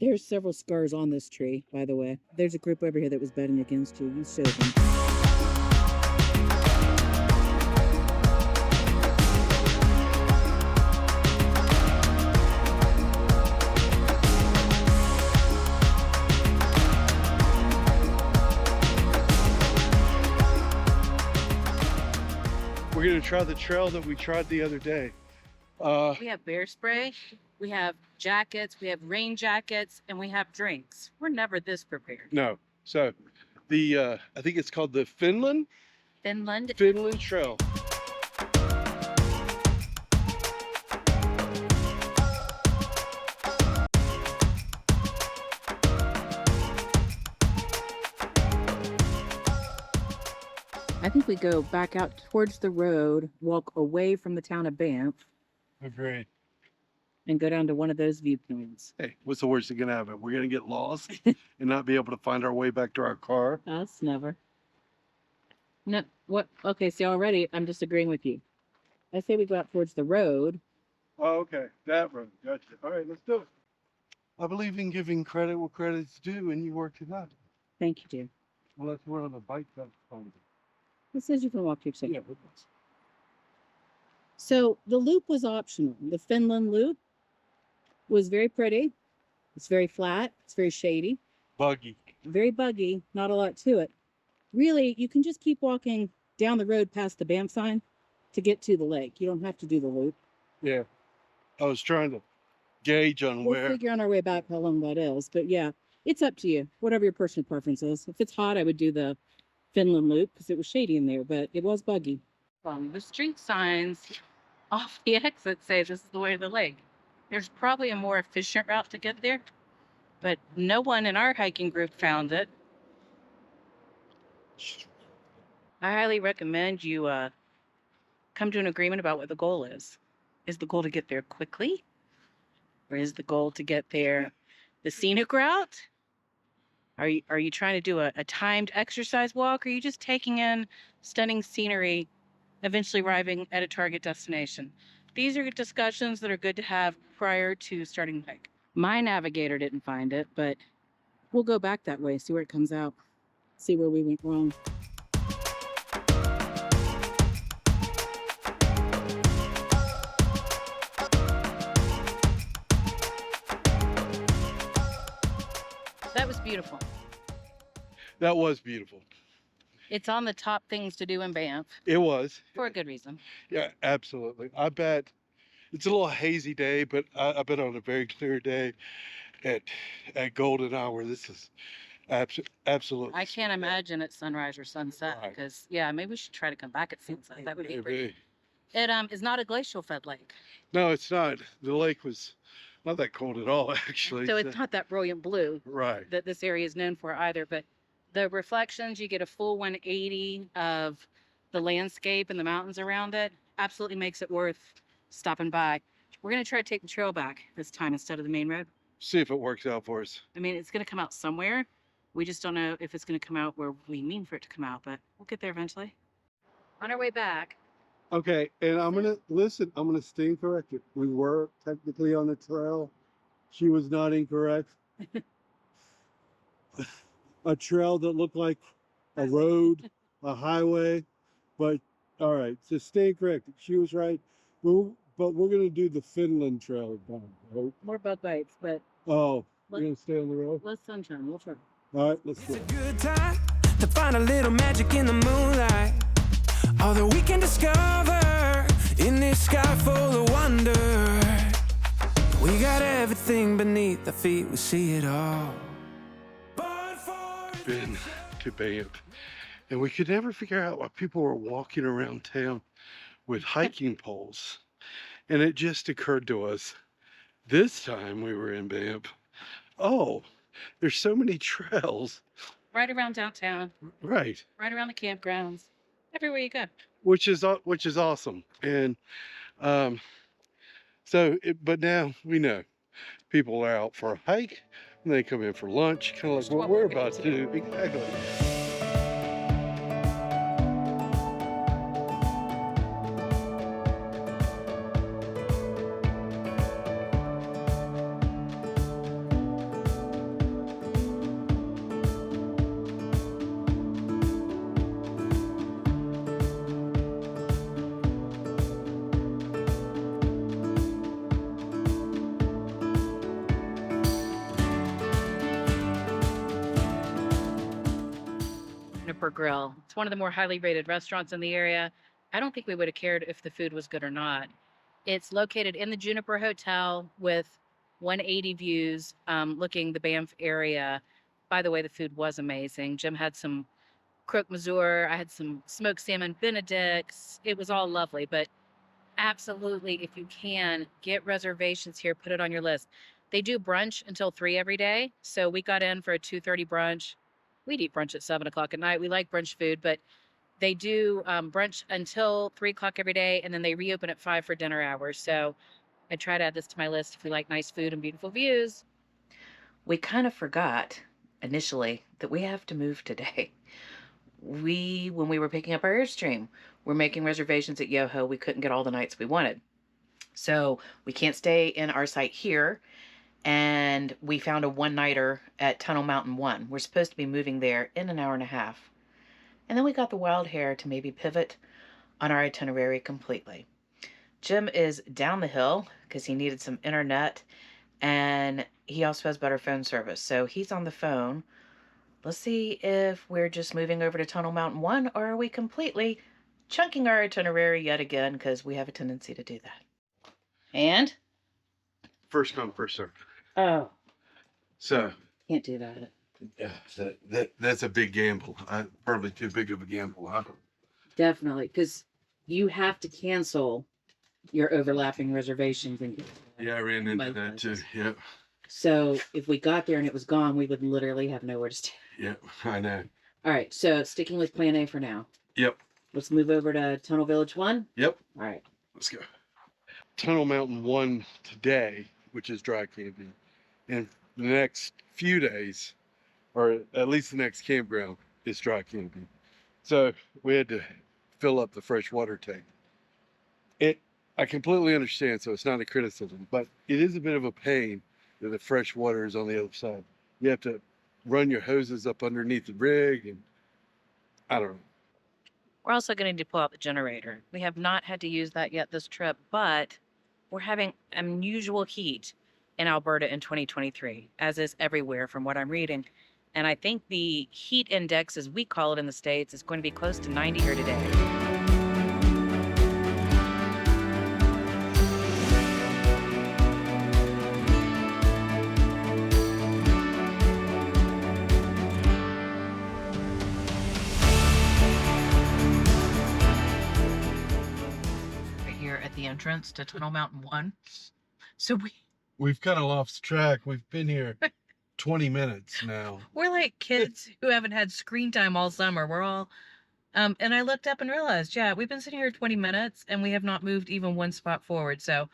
There's several scars on this tree, by the way. There's a group over here that was betting against you. You showed them. We're gonna try the trail that we tried the other day. We have bear spray, we have jackets, we have rain jackets, and we have drinks. We're never this prepared. No. So the I think it's called the Finland Trail. I think we go back out towards the road, walk away from the town of Banff, Agreed. and go down to one of those viewpoints. Hey, what's the worst that can happen? We're gonna get lost and not be able to find our way back to our car. Us, never. No, what? Okay, see, already I'm disagreeing with you. I say we go out towards the road. Oh, okay. That road. Gotcha. All right, let's do it. I believe in giving credit where credit's due, and you worked it out. Thank you, dear. Well, that's where on the bike that's from. It says you can walk your Yeah, second. So the loop was optional. The Finland loop was very pretty. It's very flat. It's very shady. buggy. Very buggy. Not a lot to it. Really, you can just keep walking down the road past the Banff sign to get to the lake. You don't have to do the loop. Yeah. I was trying to gauge on We'll where. figure on our way back how long that is. But yeah, it's up to you. Whatever your personal preference is. If it's hot, I would do the Finland loop because it was shady in there, but it was buggy. The street signs off the exit say this is the way to the lake. There's probably a more efficient route to get there, but no one in our hiking group found it. I highly recommend you come to an agreement about what the goal is. Is the goal to get there quickly? Or is the goal to get there the scenic route? Are you trying to do a timed exercise walk? Or are you just taking in stunning scenery, eventually arriving at a target destination? These are discussions that are good to have prior to starting the hike. My navigator didn't find it, but we'll go back that way, see where it comes out, see where we went wrong. That was beautiful. That was beautiful. It's on the top things to do in Banff It was. for a good reason. Yeah, absolutely. I bet it's a little hazy day, but I bet on a very clear day at golden hour, this is absolutely. I can't imagine at sunrise or sunset Right. because, yeah, maybe we should try to come back at sunset. That would be pretty. Maybe. It is not a glacial fed lake, No, it's not. The lake was not that cold at all, actually. so it's not that brilliant blue Right. that this area is known for either. But the reflections, you get a full 180 of the landscape and the mountains around it. Absolutely makes it worth stopping by. We're gonna try to take the trail back this time instead of the main road. See if it works out for us. I mean, it's gonna come out somewhere. We just don't know if it's gonna come out where we mean for it to come out, but we'll get there eventually. On our way back, Okay, and I'm gonna stand corrected. We were technically on the trail. She was not incorrect. A trail that looked like a road, a highway, but all right, so stay corrected. She was right. But we're gonna do the Finland Trail down, right? more bug bites, but Oh, we're Let- gonna stay on the road? less sunshine. We'll try. All right, let's It's go. a good time to find a little magic in the moonlight. All that we can discover in this sky full of wonder. We got everything beneath our feet, we see it all. Been to Banff, and we could never figure out why people were walking around town with hiking poles. And it just occurred to us this time we were in Banff. Oh, there's so many trails. Right around downtown, Right. right around the campgrounds, everywhere you go. Which is awesome. And but now we know people are out for a hike and they come in for lunch, kind of like what we're about to do. Exactly. Juniper Grill. It's one of the more highly rated restaurants in the area. I don't think we would have cared if the food was good or not. It's located in the Juniper Hotel with 180 views, looking the Banff area. By the way, the food was amazing. Jim had some croque monsieur. I had some smoked salmon benedicts. It was all lovely, but absolutely, if you can, get reservations here, put it on your list. They do brunch until 3 every day. So we got in for a 2:30 brunch. We'd eat brunch at 7 o'clock at night. We like brunch food, but they do brunch until 3 o'clock every day, and then they reopen at 5 for dinner hours. So I try to add this to my list if we like nice food and beautiful views. We kind of forgot initially that we have to move today. When we were picking up our Airstream, we're making reservations at Yoho. We couldn't get all the nights we wanted. So we can't stay in our site here. And we found a one-nighter at Tunnel Mountain 1. We're supposed to be moving there in an hour and a half. And then we got the wild hair to maybe pivot on our itinerary completely. Jim is down the hill because he needed some internet, and he also has better phone service. So he's on the phone. Let's see if we're just moving over to Tunnel Mountain 1, or are we completely chunking our itinerary yet again, because we have a tendency to do that. And? First come, first serve. Oh, So can't do that. yeah, that's a big gamble. Probably too big of a gamble, huh? Definitely, because you have to cancel your overlapping reservations. And Yeah, I ran into that too. Yep. So if we got there and it was gone, we would literally have nowhere to stay. Yep, I know. All right, so sticking with plan A for now. Yep. Let's move over to Tunnel Village 1. Yep. All right. Let's go. Tunnel Mountain 1 today, which is dry camping. And the next few days, or at least the next campground, is dry camping. So we had to fill up the freshwater tank. I completely understand, so it's not a criticism, but it is a bit of a pain that the fresh water is on the other side. You have to run your hoses up underneath the rig, and I don't know. We're also going to need to pull out the generator. We have not had to use that yet this trip, but we're having unusual heat in Alberta in 2023, as is everywhere from what I'm reading. And I think the heat index, as we call it in the States, is going to be close to 90 here today. The entrance to Tunnel Mountain 1. So We've kind of lost track. We've been here 20 minutes now. We're like kids who haven't had screen time all summer. We're all and I looked up and realized, yeah, we've been sitting here 20 minutes and we have not moved even one spot forward. So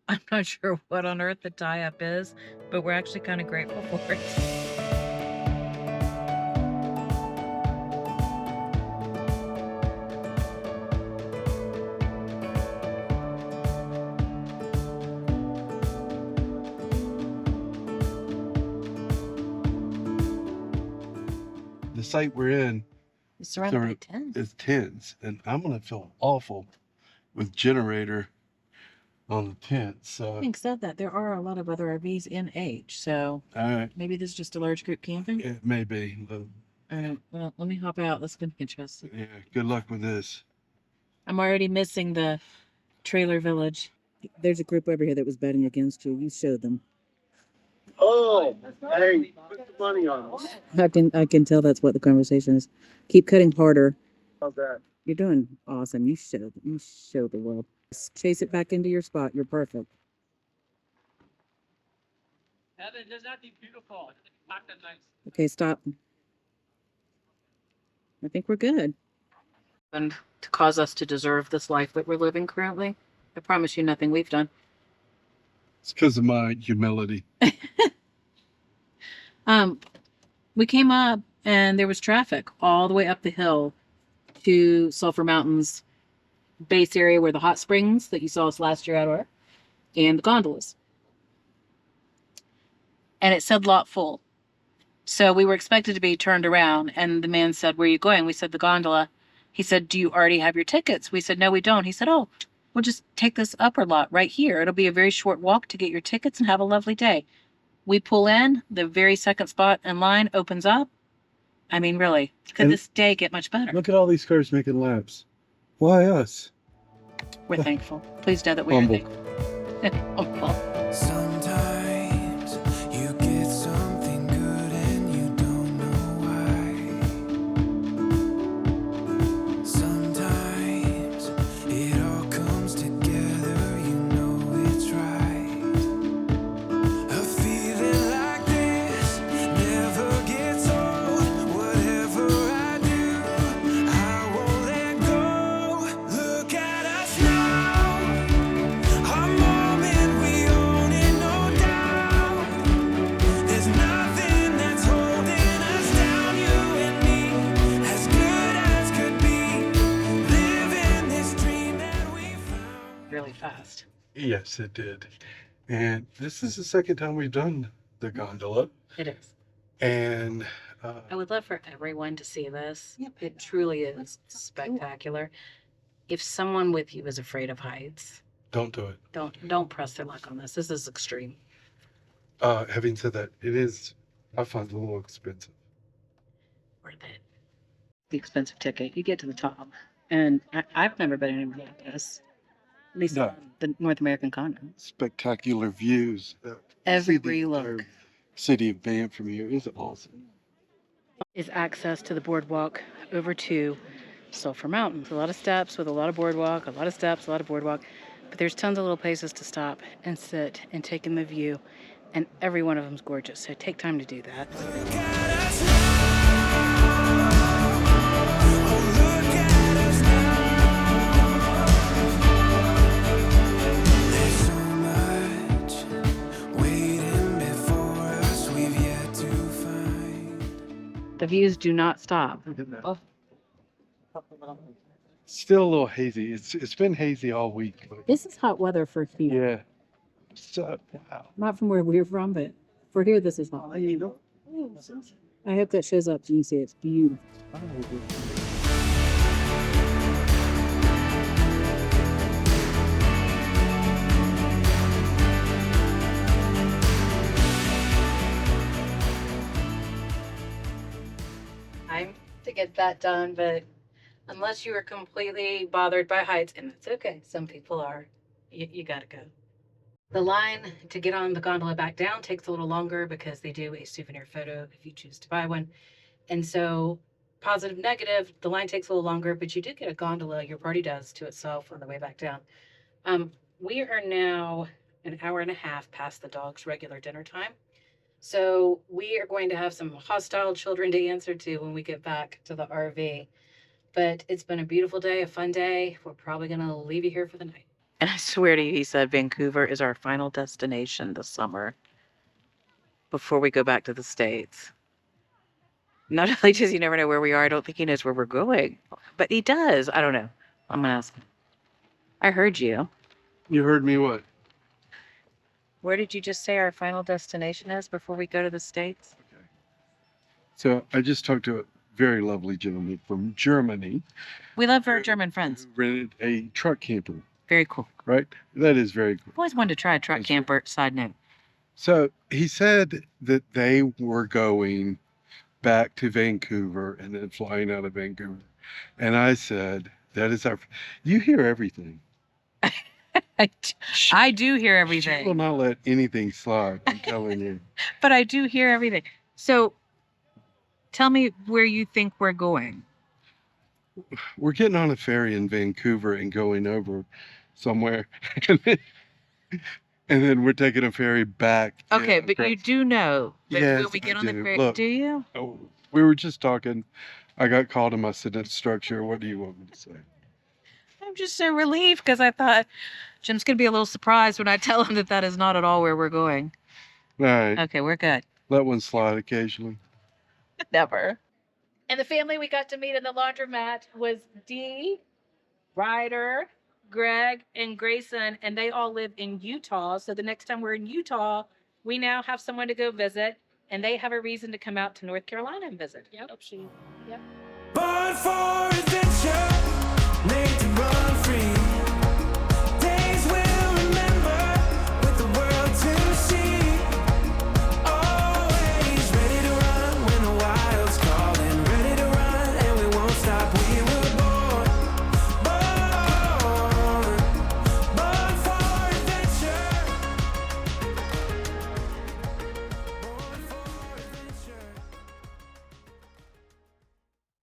I'm not sure what on earth the tie-up is, but we're actually kind of grateful for it. The site we're in It's surrounded by tents. is tents, and I'm gonna feel awful with generator on the tent. So Having said that, there are a lot of other RVs in H, so all right, maybe this is just a large group camping. it may be. But All right, well, let me hop out. That's gonna be interesting. yeah, good luck with this. I'm already missing the trailer village. There's a group over here that was betting against you. You showed them. Oh, hey, put the money on us. I can tell that's what the conversation is. Keep cutting harder. How's that? You're doing awesome. You show the world. Chase it back into your spot. You're perfect. Heaven does not be beautiful. Not that nice. Okay, stop. I think we're good. And to cause us to deserve this life that we're living currently, I promise you nothing we've done. It's because of my humility. We came up and there was traffic all the way up the hill to Sulphur Mountain's base area where the hot springs that you saw us last year at are, and the gondolas. And it said lot full. So we were expected to be turned around, and the man said, "Where are you going?" We said, "The gondola." He said, "Do you already have your tickets?" We said, "No, we don't." He said, "Oh, we'll just take this upper lot right here. It'll be a very short walk to get your tickets and have a lovely day." We pull in, the very second spot in line opens up, I mean, really, could And- this day get much better? Look at all these cars making laps. Why us? We're thankful. Please know that we are Humble. thankful. Humble. Sometimes you get something good and you don't know why. Sometimes it all comes together, you know it's right. A feeling like this never gets old. Whatever I do, I won't let go. Look at us now. A moment we own it, no doubt. There's nothing that's holding us down, you and me. As good as could be, living this dream that we found. Really fast. Yes, it did. And this is the second time we've done the gondola. It is. And I would love for everyone to see this. It truly is spectacular. If someone with you is afraid of heights, don't do it. don't press their luck on this. This is extreme. Having said that, I find it a little expensive. Worth it. The expensive ticket. You get to the top, and I've never been anywhere like this. At least No. on the North American continent. Spectacular views. Every See the look. entire city of Banff from here is awesome. Is access to the boardwalk over to Sulphur Mountain. A lot of steps with a lot of boardwalk, a lot of steps, a lot of boardwalk. But there's tons of little places to stop and sit and take in the view. And every one of them's gorgeous. So take time to do that. Look at us now. Oh, look at us now. There's so much waiting before us we've yet to find. The views do not stop. Look at that. Oh. Still a little hazy. It's been hazy all week. But This is hot weather for here. yeah. So, wow. Not from where we're from, but for here, this is hot. I hope that shows up so you can see it's beautiful. Time to get that done, but unless you are completely bothered by heights, and that's okay, some people are, you gotta go. The line to get on the gondola back down takes a little longer because they do a souvenir photo if you choose to buy one. And so, positive, negative, the line takes a little longer, but you do get a gondola, your party does, to itself on the way back down. We are now an hour and a half past the dog's regular dinner time. So we are going to have some hostile children to answer to when we get back to the RV. But it's been a beautiful day, a fun day. We're probably going to leave you here for the night. And I swear to you, he said Vancouver is our final destination this summer before we go back to the States. Not only does he never know where we are, I don't think he knows where we're going. But he does. I don't know. I'm going to ask him. I heard you. You heard me what? Where did you just say our final destination is before we go to the States? So I just talked to a very lovely gentleman from Germany We love our German friends. who rented a truck camper, Very cool. right? That is very cool. I've always wanted to try a truck camper, side note. So he said that they were going back to Vancouver and then flying out of Vancouver. And I said, that is you hear everything. I do hear She everything. will not let anything slide, I'm telling you. But I do hear everything. So tell me where you think we're going. We're getting on a ferry in Vancouver and going over somewhere. And then we're taking a ferry back. Okay, in but you across- do know that Yes, when we get I on the do. ferry, Look. do you? Oh, we were just talking. I got called in my sentence structure. What do you want me to say? I'm just so relieved because I thought Jim's going to be a little surprised when I tell him that that is not at all where we're going. All right. Okay, we're good. Let one slide occasionally. Never. And the family we got to meet in the laundromat was Dee, Ryder, Greg, and Grayson, and they all live in Utah. So the next time we're in Utah, we now have someone to go visit, and they have a reason to come out to North Carolina and visit. Yep. Born for adventure, made to run.